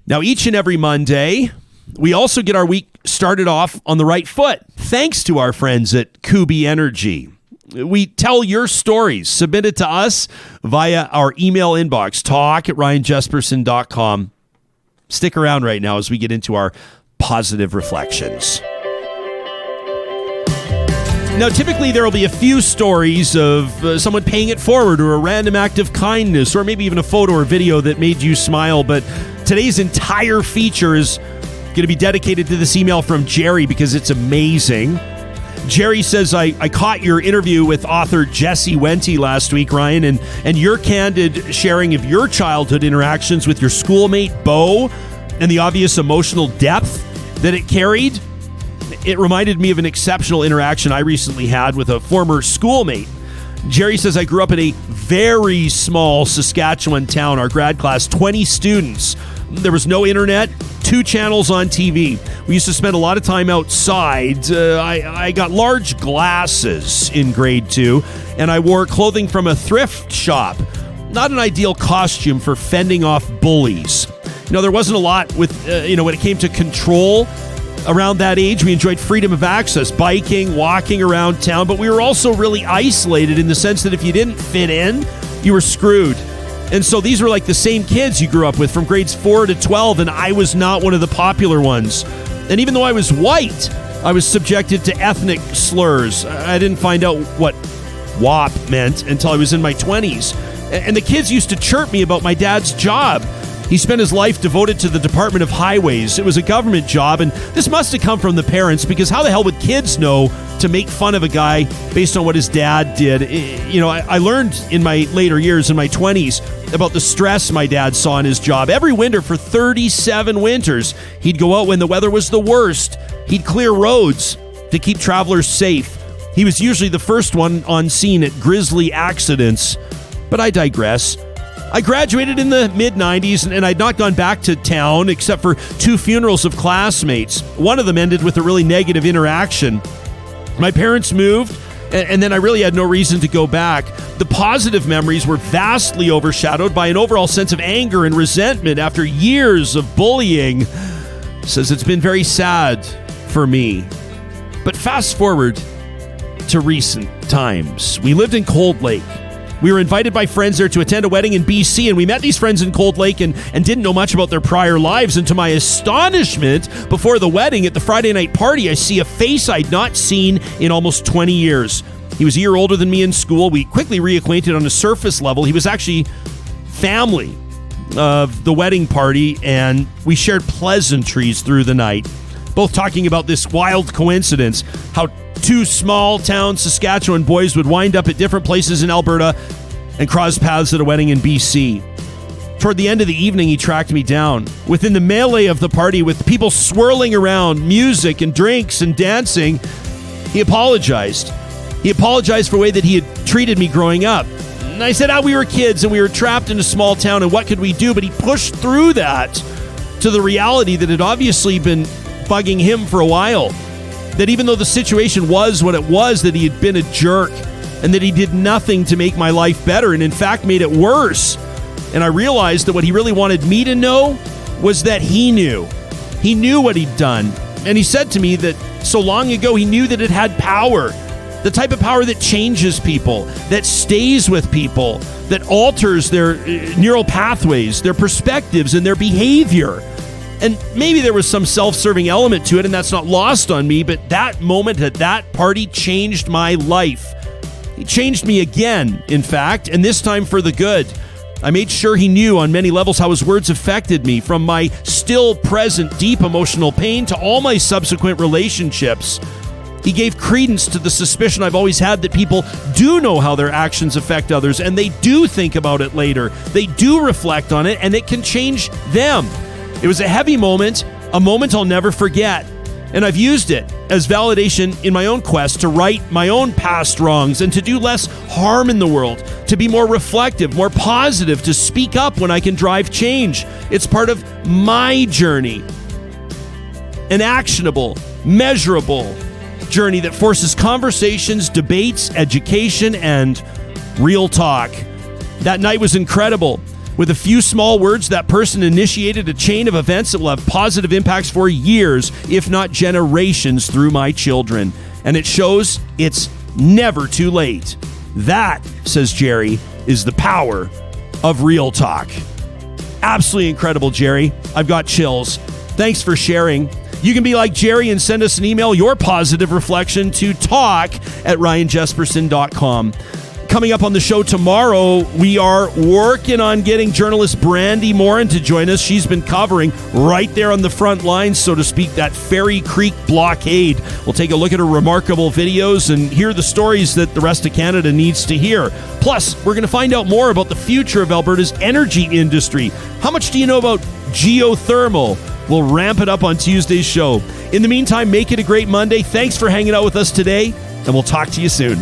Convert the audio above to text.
Now, each and every Monday, we also get our week started off on the right foot, thanks to our friends at Kuby Energy. We tell your stories. Submit it to us via our email inbox, talk@ryanjesperson.com. Stick around right now as we get into our positive reflections. Now, typically there will be a few stories of someone paying it forward or a random act of kindness or maybe even a photo or video that made you smile. But today's entire feature is going to be dedicated to this email from Jerry because it's amazing. Jerry says, I caught your interview with author Jesse Wente last week, Ryan, and your candid sharing of your childhood interactions with your schoolmate, Bo, and the obvious emotional depth that it carried. It reminded me of an exceptional interaction I recently had with a former schoolmate. Jerry says, I grew up in a very small Saskatchewan town, our grad class, 20 students. There was no internet, 2 channels on TV. We used to spend a lot of time outside. I got large glasses in grade 2, and I wore clothing from a thrift shop. Not an ideal costume for fending off bullies. There wasn't a lot with, when it came to control. Around that age, we enjoyed freedom of access, biking, walking around town, but we were also really isolated in the sense that if you didn't fit in, you were screwed. And so these were like the same kids you grew up with from grades 4 to 12, and I was not one of the popular ones. And even though I was white, I was subjected to ethnic slurs. I didn't find out what WAP meant until I was in my 20s. And the kids used to chirp me about my dad's job. He spent his life devoted to the Department of Highways. It was a government job, and this must have come from the parents, because how the hell would kids know to make fun of a guy based on what his dad did? I learned in my later years, in my 20s, about the stress my dad saw in his job. Every winter for 37 winters, he'd go out when the weather was the worst. He'd clear roads to keep travelers safe. He was usually the first one on scene at grisly accidents. But I digress. I graduated in the mid-90s, and I'd not gone back to town except for 2 funerals of classmates. One of them ended with a really negative interaction. My parents moved, and then I really had no reason to go back. The positive memories were vastly overshadowed by an overall sense of anger and resentment after years of bullying. Says it's been very sad for me. But fast forward to recent times. We lived in Cold Lake. We were invited by friends there to attend a wedding in BC, and we met these friends in Cold Lake and didn't know much about their prior lives. And to my astonishment, before the wedding at the Friday night party, I see a face I'd not seen in almost 20 years. He was a year older than me in school. We quickly reacquainted on a surface level. He was actually family of the wedding party, and we shared pleasantries through the night, both talking about this wild coincidence, how 2 small-town Saskatchewan boys would wind up at different places in Alberta and cross paths at a wedding in BC. Toward the end of the evening, he tracked me down. Within the melee of the party, with people swirling around, music and drinks and dancing, he apologized. He apologized for the way that he had treated me growing up. And I said, we were kids and we were trapped in a small town, and what could we do? But he pushed through that to the reality that had obviously been bugging him for a while. That even though the situation was what it was, that he had been a jerk and that he did nothing to make my life better and in fact made it worse. And I realized that what he really wanted me to know was that he knew. He knew what he'd done. And he said to me that so long ago he knew that it had power. The type of power that changes people, that stays with people, that alters their neural pathways, their perspectives, and their behavior. And maybe there was some self-serving element to it, and that's not lost on me, but that moment at that party changed my life. It changed me again, in fact, and this time for the good. I made sure he knew on many levels how his words affected me, from my still present deep emotional pain to all my subsequent relationships. He gave credence to the suspicion I've always had that people do know how their actions affect others, and they do think about it later. They do reflect on it, and it can change them. It was a heavy moment, a moment I'll never forget. And I've used it as validation in my own quest to right my own past wrongs and to do less harm in the world, to be more reflective, more positive, to speak up when I can drive change. It's part of my journey. An actionable, measurable journey that forces conversations, debates, education, and real talk. That night was incredible. With a few small words, that person initiated a chain of events that will have positive impacts for years, if not generations, through my children. And it shows it's never too late. That, says Jerry, is the power of real talk. Absolutely incredible, Jerry. I've got chills. Thanks for sharing. You can be like Jerry and send us an email, your positive reflection, to talk@ryanjesperson.com. Coming up on the show tomorrow, we are working on getting journalist Brandy Morin to join us. She's been covering right there on the front lines, so to speak, that Ferry Creek blockade. We'll take a look at her remarkable videos and hear the stories that the rest of Canada needs to hear. Plus, we're going to find out more about the future of Alberta's energy industry. How much do you know about geothermal? We'll ramp it up on Tuesday's show. In the meantime, make it a great Monday. Thanks for hanging out with us today, and we'll talk to you soon.